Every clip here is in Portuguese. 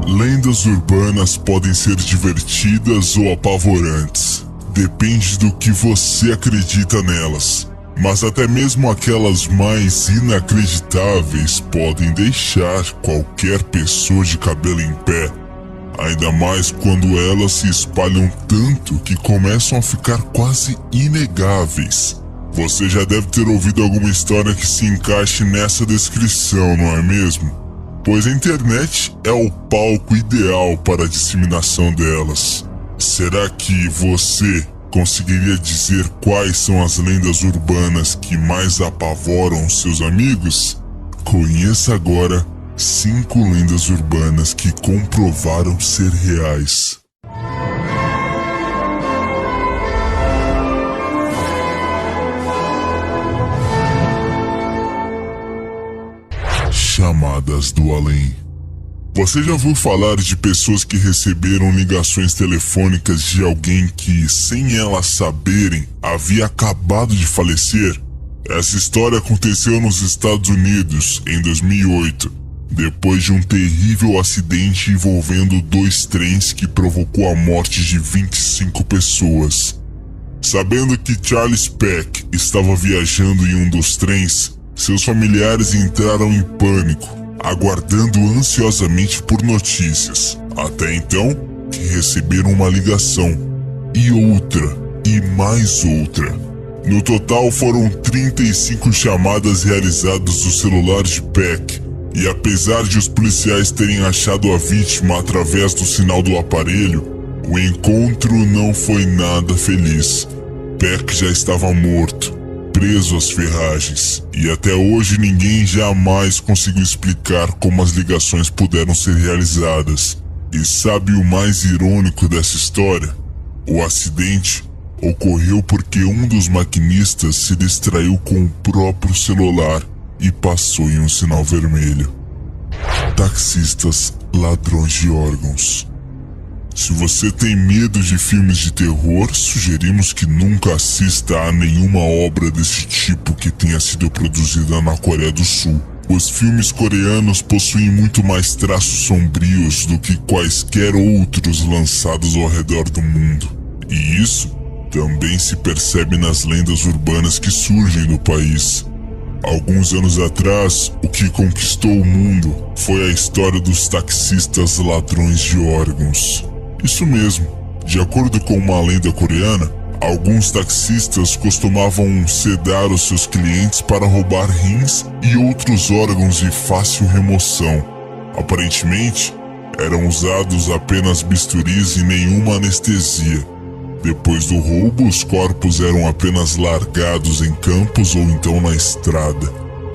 Lendas urbanas podem ser divertidas ou apavorantes. Depende do que você acredita nelas. Mas até mesmo aquelas mais inacreditáveis podem deixar qualquer pessoa de cabelo em pé. Ainda mais quando elas se espalham tanto que começam a ficar quase inegáveis. Você já deve ter ouvido alguma história que se encaixe nessa descrição, não é mesmo? Pois a internet é o palco ideal para a disseminação delas. Será que você conseguiria dizer quais são as lendas urbanas que mais apavoram seus amigos? Conheça agora 5 lendas urbanas que comprovaram ser reais. Chamadas do além. Você já ouviu falar de pessoas que receberam ligações telefônicas de alguém que, sem elas saberem, havia acabado de falecer? Essa história aconteceu nos Estados Unidos em 2008, depois de um terrível acidente envolvendo 2 trens que provocou a morte de 25 pessoas. Sabendo que Charles Peck estava viajando em um dos trens, seus familiares entraram em pânico, aguardando ansiosamente por notícias, até então que receberam uma ligação, e outra, e mais outra. No total foram 35 chamadas realizadas do celular de Peck, e apesar de os policiais terem achado a vítima através do sinal do aparelho, o encontro não foi nada feliz. Peck já estava morto, preso às ferragens, e até hoje ninguém jamais conseguiu explicar como as ligações puderam ser realizadas. E sabe o mais irônico dessa história? O acidente ocorreu porque um dos maquinistas se distraiu com o próprio celular e passou em um sinal vermelho. Taxistas ladrões de órgãos. Se você tem medo de filmes de terror, sugerimos que nunca assista a nenhuma obra desse tipo que tenha sido produzida na Coreia do Sul. Os filmes coreanos possuem muito mais traços sombrios do que quaisquer outros lançados ao redor do mundo. E isso também se percebe nas lendas urbanas que surgem no país. Alguns anos atrás, o que conquistou o mundo foi a história dos taxistas ladrões de órgãos. Isso mesmo, de acordo com uma lenda coreana, alguns taxistas costumavam sedar os seus clientes para roubar rins e outros órgãos de fácil remoção. Aparentemente, eram usados apenas bisturis e nenhuma anestesia. Depois do roubo, os corpos eram apenas largados em campos ou então na estrada.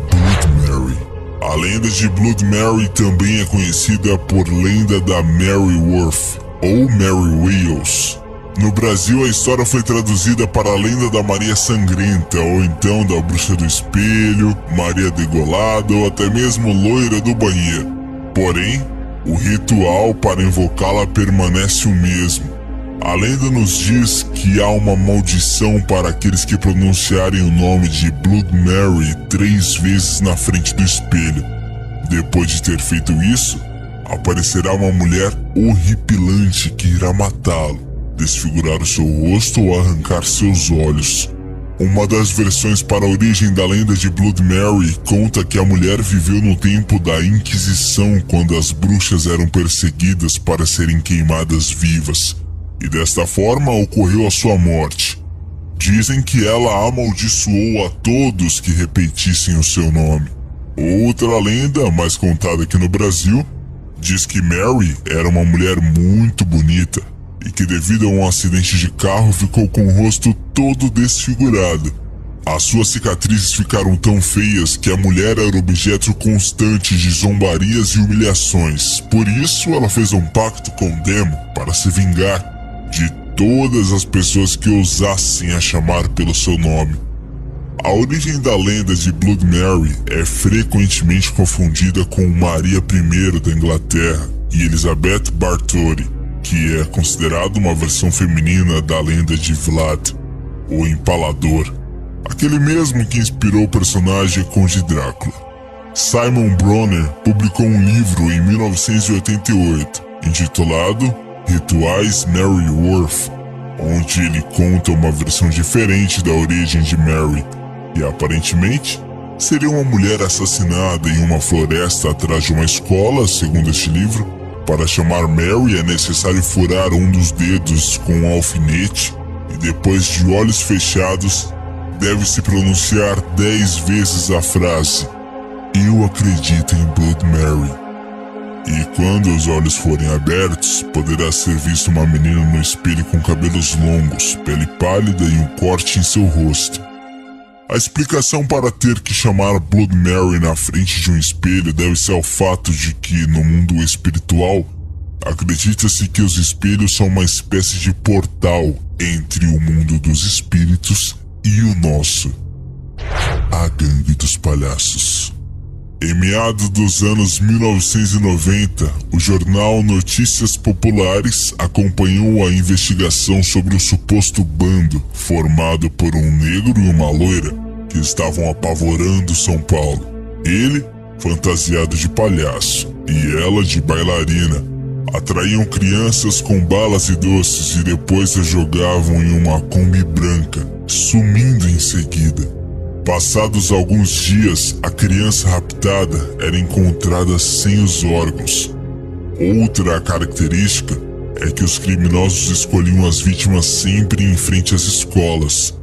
Blood Mary. A lenda de Blood Mary também é conhecida por lenda da Mary Worth, ou Mary Wales. No Brasil, a história foi traduzida para a lenda da Maria Sangrenta, ou então da Bruxa do Espelho, Maria Degolada ou até mesmo Loira do Banheiro. Porém, o ritual para invocá-la permanece o mesmo. A lenda nos diz que há uma maldição para aqueles que pronunciarem o nome de Blood Mary 3 vezes na frente do espelho. Depois de ter feito isso, aparecerá uma mulher horripilante que irá matá-lo, desfigurar o seu rosto ou arrancar seus olhos. Uma das versões para a origem da lenda de Blood Mary conta que a mulher viveu no tempo da Inquisição, quando as bruxas eram perseguidas para serem queimadas vivas, e desta forma ocorreu a sua morte. Dizem que ela amaldiçoou a todos que repetissem o seu nome. Outra lenda, mais contada aqui no Brasil, diz que Mary era uma mulher muito bonita e que devido a um acidente de carro ficou com o rosto todo desfigurado. As suas cicatrizes ficaram tão feias que a mulher era objeto constante de zombarias e humilhações. Por isso ela fez um pacto com o Demo para se vingar de todas as pessoas que ousassem a chamar pelo seu nome. A origem da lenda de Blood Mary é frequentemente confundida com Maria I da Inglaterra e Elizabeth Bathory, que é considerada uma versão feminina da lenda de Vlad, o Empalador, aquele mesmo que inspirou o personagem Conde Drácula. Simon Bronner publicou um livro em 1988, intitulado Rituais Mary Worth, onde ele conta uma versão diferente da origem de Mary, que aparentemente seria uma mulher assassinada em uma floresta atrás de uma escola. Segundo este livro, para chamar Mary é necessário furar um dos dedos com um alfinete e depois de olhos fechados deve-se pronunciar 10 vezes a frase "Eu acredito em Blood Mary". E quando os olhos forem abertos, poderá ser visto uma menina no espelho com cabelos longos, pele pálida e um corte em seu rosto. A explicação para ter que chamar Blood Mary na frente de um espelho deve ser ao fato de que, no mundo espiritual, acredita-se que os espelhos são uma espécie de portal entre o mundo dos espíritos e o nosso. A Gangue dos Palhaços. Em meados dos anos 1990, o jornal Notícias Populares acompanhou a investigação sobre o suposto bando formado por um negro e uma loira que estavam apavorando São Paulo. Ele, fantasiado de palhaço, e ela de bailarina, atraíam crianças com balas e doces e depois as jogavam em uma Kombi branca, sumindo em seguida. Passados alguns dias, a criança raptada era encontrada sem os órgãos. Outra característica é que os criminosos escolhiam as vítimas sempre em frente às escolas.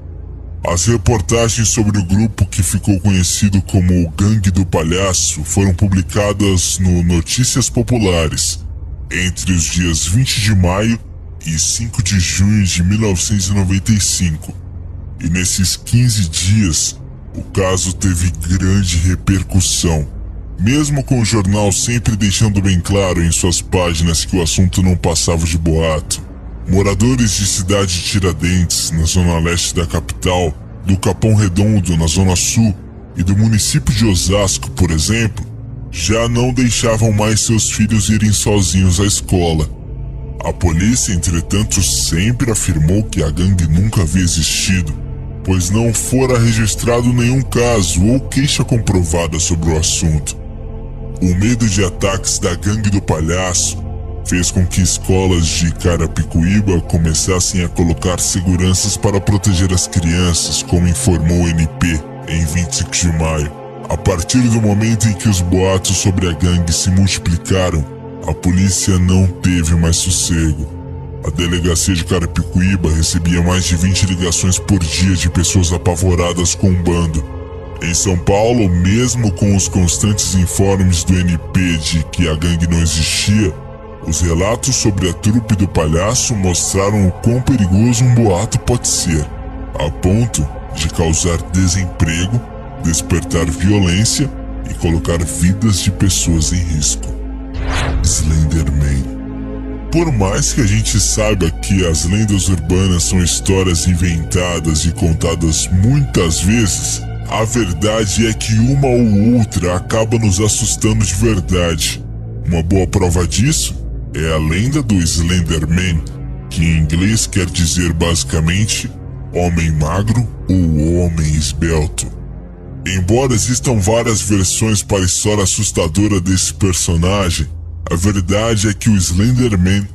As reportagens sobre o grupo que ficou conhecido como o Gangue do Palhaço foram publicadas no Notícias Populares entre os dias 20 de maio e 5 de junho de 1995. E nesses 15 dias, o caso teve grande repercussão, mesmo com o jornal sempre deixando bem claro em suas páginas que o assunto não passava de boato. Moradores de cidade de Tiradentes, na zona leste da capital, do Capão Redondo, na zona sul, e do município de Osasco, por exemplo, já não deixavam mais seus filhos irem sozinhos à escola. A polícia, entretanto, sempre afirmou que a gangue nunca havia existido, pois não fora registrado nenhum caso ou queixa comprovada sobre o assunto. O medo de ataques da Gangue do Palhaço fez com que escolas de Carapicuíba começassem a colocar seguranças para proteger as crianças, como informou o NP em 25 de maio. A partir do momento em que os boatos sobre a gangue se multiplicaram, a polícia não teve mais sossego. A delegacia de Carapicuíba recebia mais de 20 ligações por dia de pessoas apavoradas com o bando. Em São Paulo, mesmo com os constantes informes do NP de que a gangue não existia, os relatos sobre a trupe do palhaço mostraram o quão perigoso um boato pode ser, a ponto de causar desemprego, despertar violência e colocar vidas de pessoas em risco. Slenderman. Por mais que a gente saiba que as lendas urbanas são histórias inventadas e contadas muitas vezes, a verdade é que uma ou outra acaba nos assustando de verdade. Uma boa prova disso é a lenda do Slenderman, que em inglês quer dizer basicamente homem magro ou homem esbelto. Embora existam várias versões para a história assustadora desse personagem, a verdade é que o Slenderman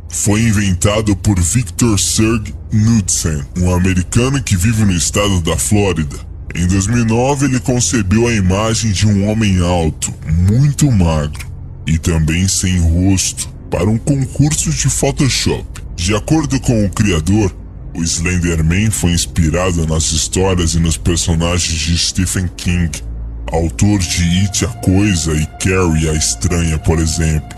foi inventado por Victor Serge Knudsen, um americano que vive no estado da Flórida. Em 2009, ele concebeu a imagem de um homem alto, muito magro e também sem rosto para um concurso de Photoshop. De acordo com o criador, o Slenderman foi inspirado nas histórias e nos personagens de Stephen King, autor de It, a Coisa e Carrie, a Estranha, por exemplo,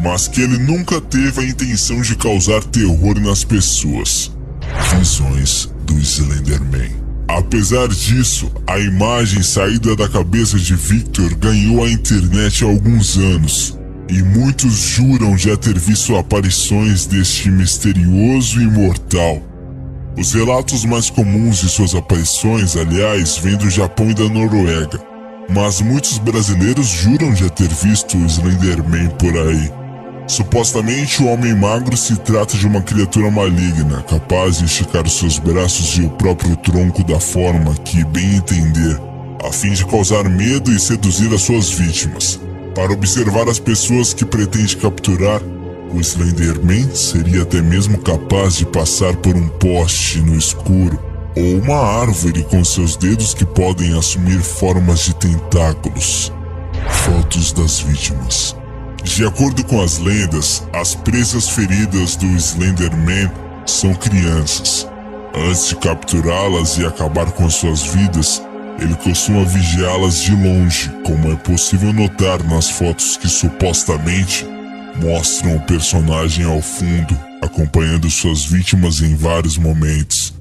mas que ele nunca teve a intenção de causar terror nas pessoas. Visões do Slenderman. Apesar disso, a imagem saída da cabeça de Victor ganhou a internet há alguns anos, e muitos juram já ter visto aparições deste misterioso imortal. Os relatos mais comuns de suas aparições, aliás, vêm do Japão e da Noruega, mas muitos brasileiros juram já ter visto o Slenderman por aí. Supostamente, o homem magro se trata de uma criatura maligna, capaz de esticar os seus braços e o próprio tronco da forma que, bem entender, a fim de causar medo e seduzir as suas vítimas. Para observar as pessoas que pretende capturar, o Slenderman seria até mesmo capaz de passar por um poste no escuro ou uma árvore com seus dedos que podem assumir formas de tentáculos. Fotos das vítimas. De acordo com as lendas, as presas feridas do Slenderman são crianças. Antes de capturá-las e acabar com suas vidas, ele costuma vigiá-las de longe, como é possível notar nas fotos que supostamente mostram o personagem ao fundo, acompanhando suas vítimas em vários momentos.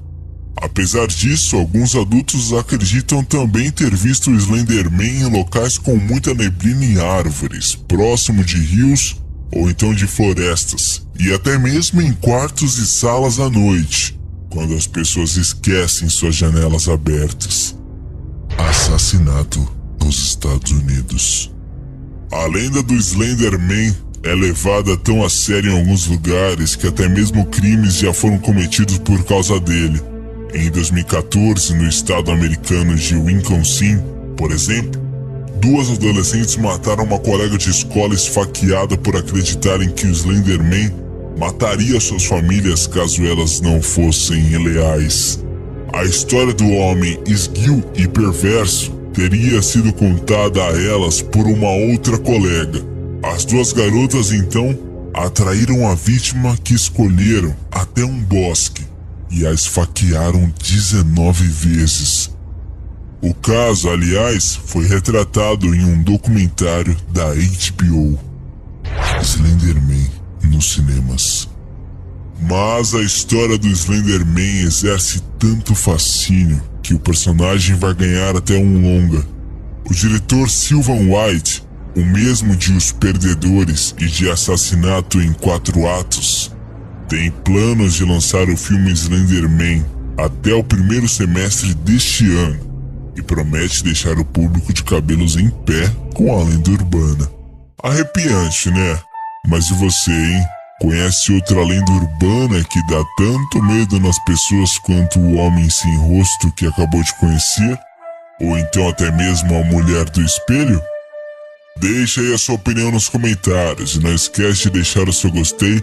Apesar disso, alguns adultos acreditam também ter visto o Slenderman em locais com muita neblina e árvores, próximo de rios ou então de florestas, e até mesmo em quartos e salas à noite, quando as pessoas esquecem suas janelas abertas. Assassinato nos Estados Unidos. A lenda do Slenderman é levada tão a sério em alguns lugares que até mesmo crimes já foram cometidos por causa dele. Em 2014, no estado americano de Wisconsin, por exemplo, 2 adolescentes mataram uma colega de escola esfaqueada por acreditarem que o Slenderman mataria suas famílias caso elas não fossem leais. A história do homem esguio e perverso teria sido contada a elas por uma outra colega. As 2 garotas então atraíram a vítima que escolheram até um bosque e a esfaquearam 19 vezes. O caso, aliás, foi retratado em um documentário da HBO. Slenderman nos cinemas. Mas a história do Slenderman exerce tanto fascínio que o personagem vai ganhar até um longa. O diretor Sylvan White, o mesmo de Os Perdedores e de Assassinato em 4 Atos, tem planos de lançar o filme Slenderman até o primeiro semestre deste ano e promete deixar o público de cabelos em pé com a lenda urbana. Arrepiante, né? Mas e você, hein? Conhece outra lenda urbana que dá tanto medo nas pessoas quanto o homem sem rosto que acabou de conhecer? Ou então até mesmo a mulher do espelho? Deixa aí a sua opinião nos comentários e não esquece de deixar o seu gostei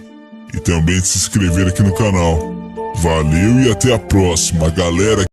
e também de se inscrever aqui no canal. Valeu e até a próxima, galera!